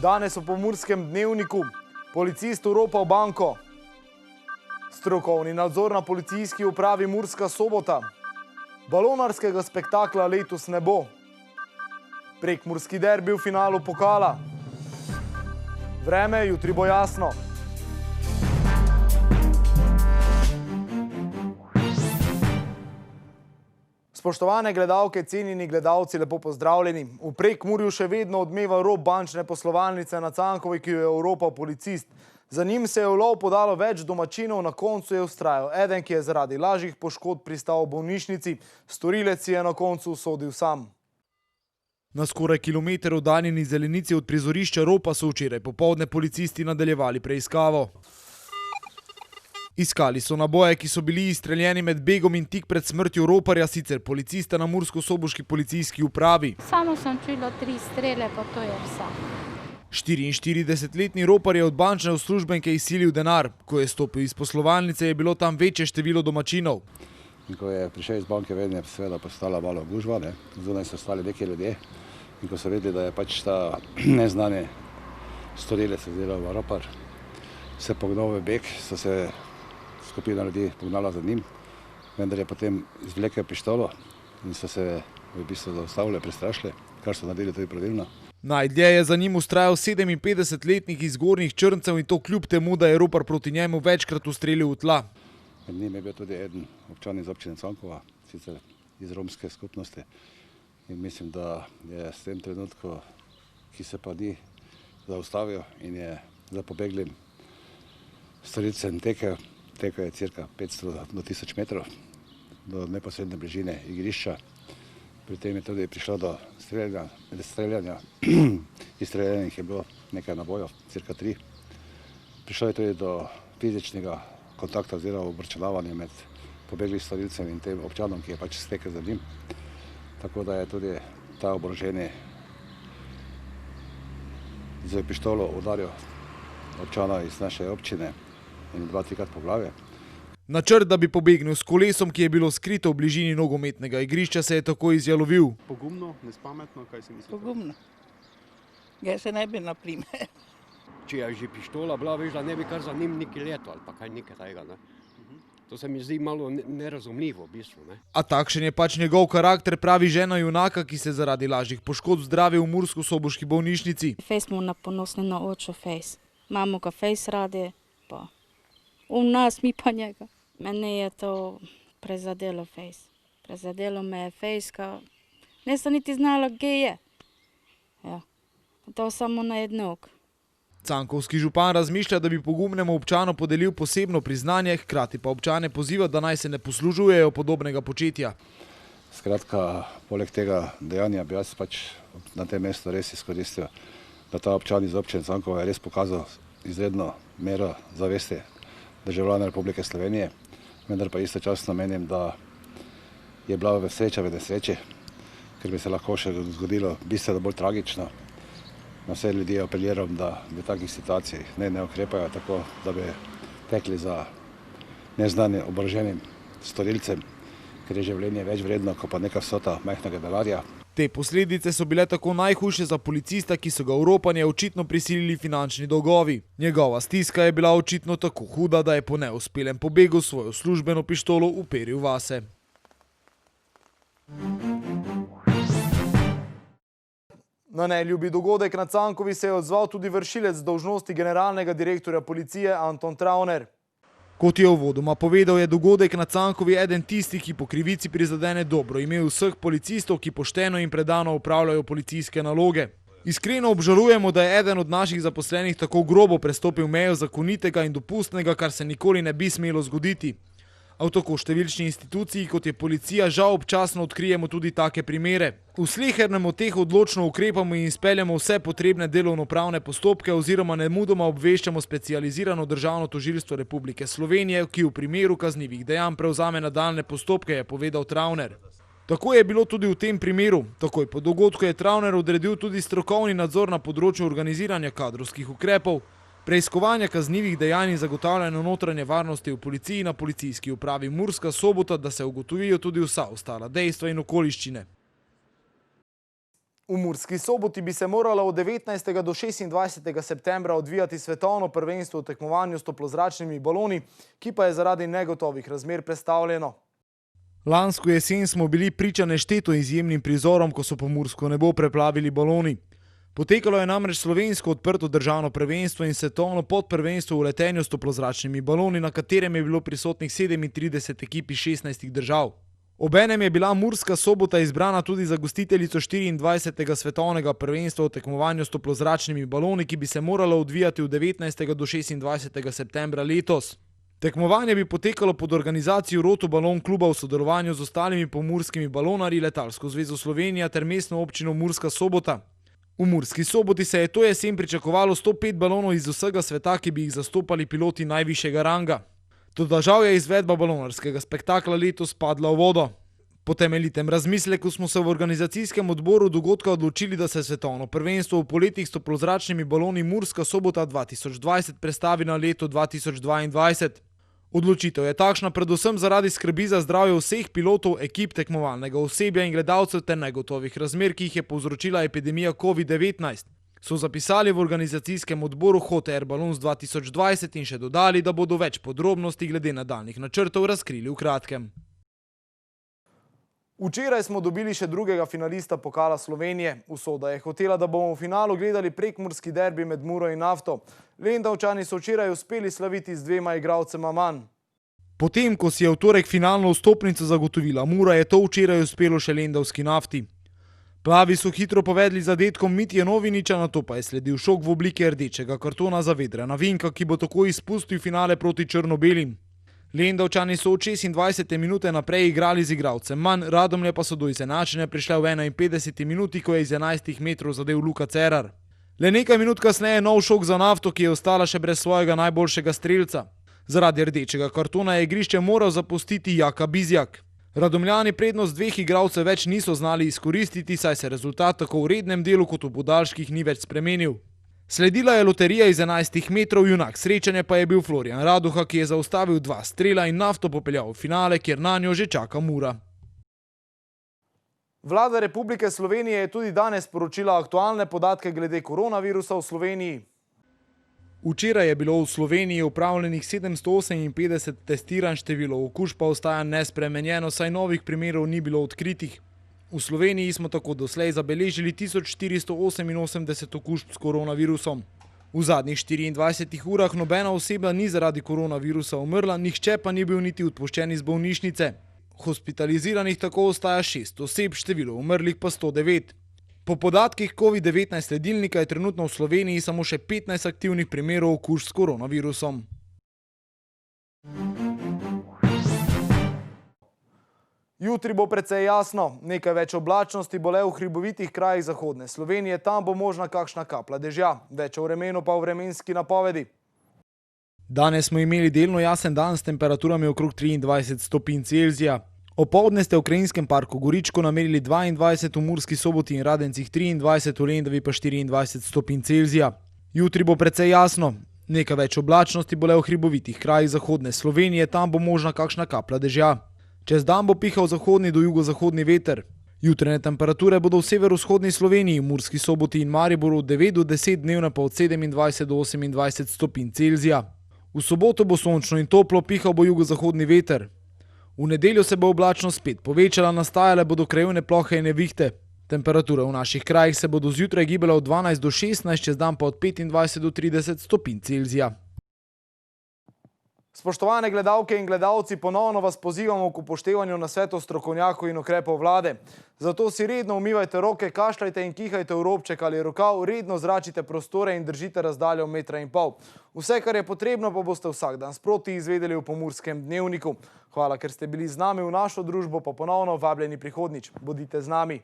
Danes v Pomurskem dnevniku policist oropal banko. Strokovni nadzor na policijski upravi Murska Sobota. Balonarskega spektakla letos ne bo. Prekmurski derbi v finalu pokala. Vreme jutri bo jasno. Spoštovane gledalke, cenjeni gledalci, lepo pozdravljeni. V Prekmurju še vedno odmeva rop bančne poslovalnice na Cankovi, ki jo je oropal policist. Za njim se je v lov podalo več domačinov, na koncu je vztrajal eden, ki je zaradi lažjih poškodb pristal v bolnišnici. Storilec je na koncu sodil sam. Na skoraj kilometer oddaljeni zelenici od prizorišča ropa so včeraj popoldne policisti nadaljevali preiskavo. Iskali so naboje, ki so bili izstreljeni med begom in tik pred smrtjo roparja, sicer policista na Mursko-Soboški policijski upravi. Samo sem čula 3 strele, pa to je vse. 44-letni ropar je od bančne uslužbenke izsilil denar. Ko je stopil iz poslovalnice, je bilo tam večje število domačinov. In ko je prišel iz banke, vedno je seveda postala malo gužva, zunaj so stali neki ljudje. In ko so vedeli, da je pač ta neznani storilec oziroma ropar se pognal v beg, so se skupina ljudi pognala za njim, vendar je potem izvlekel pištolo in so se v bistvu zaustavili, prestrašili, kar so naredili tudi pravilno. Najdlje je za njim vztrajal 57-letnik iz Gornjih Črncev in to kljub temu, da je ropar proti njemu večkrat ustrelil v tla. Med njim je bil tudi eden občan iz občine Cankova, sicer iz romske skupnosti. In mislim, da je s tem trenutku, ki se pa ni zaustavil in je za pobeglim storilcem tekel je cirka 500 do 1000 metrov do neposredne bližine igrišča. Pri tem je tudi prišlo do streljanja. Izstreljenih je bilo nekaj nabojev, cirka 3. Prišlo je tudi do fizičnega kontakta oziroma obračunavanja med pobeglim storilcem in tem občanom, ki je pač stekel za njim. Tako da je tudi ta oboroženi z pištolo udaril občana iz naše občine in 2-3krat po glavi. Načrt, da bi pobegnil s kolesom, ki je bilo skrito v bližini nogometnega igrišča, se je tako izjalovil. Pogumno, nespametno, kaj si mislite? Pogumno. Jaz se ne bi naprimer. Če je že pištola bila, veš, da ne bi kar za njim neki leto ali pa kaj nekaj tega. Ne? To se mi zdi malo nerazumljivo v bistvu. Ne? A takšen je pač njegov karakter, pravi žena junaka, ki se zaradi lažjih poškodb zdravi v Mursko-Soboški bolnišnici. Fejs smo ponosni na očo fejs. Imamo ga fejs radi, pa v nas, mi pa njega. Mene je to prezadelo fejs. Prezadelo me je fejska. Ne sem niti znala, kje je. Ja. To samo na jednog. Cankovski župan razmišlja, da bi pogumnemu občanu podelil posebno priznanje, hkrati pa občane poziva, da naj se ne poslužujejo podobnega početja. Skratka, poleg tega dejanja bi jaz pač na tem mestu res izkoristil, da ta občan iz občine Cankova je res pokazal izredno mero zavesti državljana Republike Slovenije, vendar pa istočasno menim, da je bila sreča v nesreči, ker bi se lahko še zgodilo bistveno bolj tragično. Na vse ljudi apeliram, da v takih situacijah ne ukrepajo tako, da bi tekli za neznanim oboroženim storilcem, ker je življenje več vredno, kot pa neka vsota majhnega denarja. Te posledice so bile tako najhujše za policista, ki so ga v ropanje očitno prisilili finančni dolgovi. Njegova stiska je bila očitno tako huda, da je po neuspelem pobegu svojo službeno pištolo uperil vase. Na neljubi dogodek na Cankovi se je odzval tudi vršilec dolžnosti generalnega direktorja policije Anton Travner. Kot je uvodoma povedal, je dogodek na Cankovi eden tistih, ki po krivici prizadene dobro ime vseh policistov, ki pošteno in predano opravljajo policijske naloge. Iskreno obžalujemo, da je eden od naših zaposlenih tako grobo prestopil mejo zakonitega in dopustnega, kar se nikoli ne bi smelo zgoditi. A v tako številčni instituciji, kot je policija, žal občasno odkrijemo tudi take primere. V slehernem od teh odločno ukrepamo in izpeljamo vse potrebne delovnopravne postopke oziroma nemudoma obveščamo specializirano državno tožilstvo Republike Slovenije, ki v primeru kaznivih dejanj prevzame nadaljnje postopke, je povedal Travner. Tako je bilo tudi v tem primeru. Takoj po dogodku je Travner odredil tudi strokovni nadzor na področju organiziranja kadrovskih ukrepov, preiskovanja kaznivih dejanj in zagotavljanja notranje varnosti v policiji na policijski upravi Murska Sobota, da se ugotovijo tudi vsa ostala dejstva in okoliščine. V Murski Soboti bi se moralo od 19. do 26. septembra odvijati svetovno prvenstvo v tekmovanju s toplozračnimi baloni, ki pa je zaradi negotovih razmer prestavljeno. Lansko jesen smo bili priča nešteto izjemnim prizorom, ko so pomursko nebo preplavili baloni. Potekalo je namreč slovensko odprto državno prvenstvo in svetovno podprvenstvo v letenju s toplozračnimi baloni, na katerem je bilo prisotnih 37 ekip iz 16 držav. Obenem je bila Murska Sobota izbrana tudi za gostiteljico 24. svetovnega prvenstva v tekmovanju s toplozračnimi baloni, ki bi se moralo odvijati od 19. do 26. septembra letos. Tekmovanje bi potekalo pod organizacijo Roto Balon kluba v sodelovanju z ostalimi pomurskimi balonarji, Letalsko zvezo Slovenija ter mestno občino Murska Sobota. V Murski Soboti se je to jesen pričakovalo 105 balonov iz vsega sveta, ki bi jih zastopali piloti najvišjega ranga. Toda žal je izvedba balonarskega spektakla letos padla v vodo. Po temeljitem razmisleku smo se v organizacijskem odboru dogodka odločili, da se svetovno prvenstvo v poletih s toplozračnimi baloni Murska Sobota 2020 prestavi na leto 2022. Odločitev je takšna predvsem zaradi skrbi za zdravje vseh pilotov, ekip, tekmovalnega osebja in gledalcev ter negotovih razmer, ki jih je povzročila epidemija COVID-19. So zapisali v organizacijskem odboru Hot Air Balloons 2020 in še dodali, da bodo več podrobnosti glede nadaljnjih načrtov razkrili v kratkem. Včeraj smo dobili še drugega finalista Pokala Slovenije. Usoda je hotela, da bomo v finalu gledali prekmurski derbi med Muro in Nafto. Lendavčani so včeraj uspeli slaviti z 2 igralcema manj. Potem, ko si je v torek finalno vstopnico zagotovila Mura, je to včeraj uspelo še lendavski Nafti. Plavi so hitro povedli zadetkom Mitje Noviniča, nato pa je sledil šok v obliki rdečega kartona za Vedrana Vinka, ki bo tako izpustil finale proti črno-belim. Lendavčani so od 26. minute naprej igrali z igralcem manj, Radomlje pa so do izenačenja prišle v 51. minuti, ko je iz 11 metrov zadel Luka Cerar. Le nekaj minut kasneje nov šok za Nafto, ki je ostala še brez svojega najboljšega strelca. Zaradi rdečega kartona je igrišče moral zapustiti Jaka Bizjak. Radomljani prednost 2 igralcev več niso znali izkoristiti, saj se rezultat tako v rednem delu kot v podaljških ni več spremenil. Sledila je loterija iz 11 metrov, junak srečanja pa je bil Florian Raduha, ki je zaustavil 2 strela in Nafto popeljal v finale, kjer nanjo že čaka Mura. Vlada Republike Slovenije je tudi danes poročila aktualne podatke glede koronavirusa v Sloveniji. Včeraj je bilo v Sloveniji opravljenih 758 testiranj, število okužb pa ostaja nespremenjeno, saj novih primerov ni bilo odkritih. V Sloveniji smo tako doslej zabeležili 1488 okužb s koronavirusom. V zadnjih 24 urah nobena oseba ni zaradi koronavirusa umrla, nihče pa ni bil niti odpuščen iz bolnišnice. Hospitaliziranih tako ostaja 6 oseb, število umrlih pa 109. Po podatkih COVID-19 sledilnika je trenutno v Sloveniji samo še 15 aktivnih primerov okužb s koronavirusom. Jutri bo precej jasno, nekaj več oblačnosti bo le v hribovitih krajih zahodne Slovenije, tam bo možna kakšna kapla dežja, več o vremenu pa v vremenski napovedi. Danes smo imeli delno jasen dan s temperaturami okrog 23 stopinj Celzija. Opoldne ste v Krajinskem parku Goričko namerili 22, v Murski Soboti in Radencih 23, v Lendavi pa 24 stopinj Celzija. Jutri bo precej jasno, nekaj več oblačnosti bo le v hribovitih krajih zahodne Slovenije, tam bo možna kakšna kapla dežja. Čez dan bo pihal zahodni do jugozahodni veter. Jutranje temperature bodo v severovzhodni Sloveniji, v Murski Soboti in Mariboru od 9 do 10, dnevne pa od 27 do 28 stopinj Celzija. V soboto bo sončno in toplo, pihal bo jugozahodni veter. V nedeljo se bo oblačnost spet povečala, nastajale bodo krajevne plohe in nevihte. Temperature v naših krajih se bodo zjutraj gibale od 12 do 16, čez dan pa od 25 do 30 stopinj Celzija. Spoštovane gledalke in gledalci, ponovno vas pozivamo k upoštevanju nasvetov strokovnjakov in ukrepov vlade. Zato si redno umivajte roke, kašljajte in kihajte v robček ali rokav, redno zračite prostore in držite razdaljo 1,5 metra. Vse, kar je potrebno, pa boste vsak dan sproti izvedeli v Pomurskem dnevniku. Hvala, ker ste bili z nami v našo družbo, pa ponovno vabljeni prihodnjič. Bodite z nami.